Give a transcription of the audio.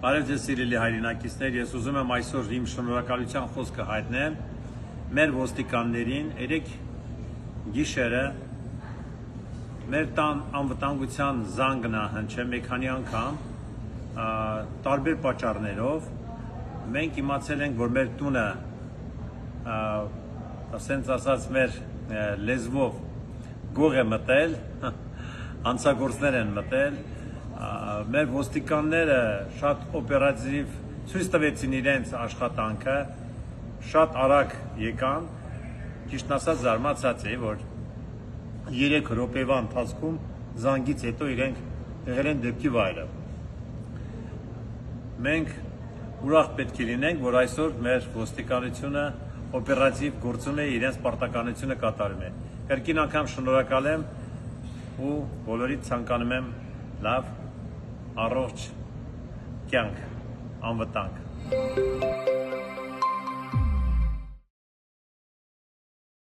Բարև ձեզ սիրելի հայրենակիցներ, ես ուզում եմ այսօր իմ շնորհակալության խոսքը հայտնել մեր ոստիկաններին, երեք գիշերը մեր տան անվտանգության զանգն է հնչել մի քանի անգամ տարբեր պատճառներով մենք իմացել ենք, որ մեր տունը ասենց ասած մեր լեզվով գող է մտել, հանցագործներ են մտել, մեր ոստիկանները շատ օպերատիվ ցույց տվեցին իրենց աշխատանքը, շատ արագ եկան, ճիշտ ասած զարմացած էի, որ 3 րոպեվա ընթացքում զանգից հետո իրենք եղել են դեպքի վայրը։ Մենք ուրախ պետք է լինենք, որ այսօր մեր ոստիկանությունը օպերատիվ գործում է, իրենց պարտականությունը կատարում է։ Կրկին անգամ շնորհակալ եմ ու բոլորիդ ցանկանում եմ լավ, առողջ կյանք, անվտանգ։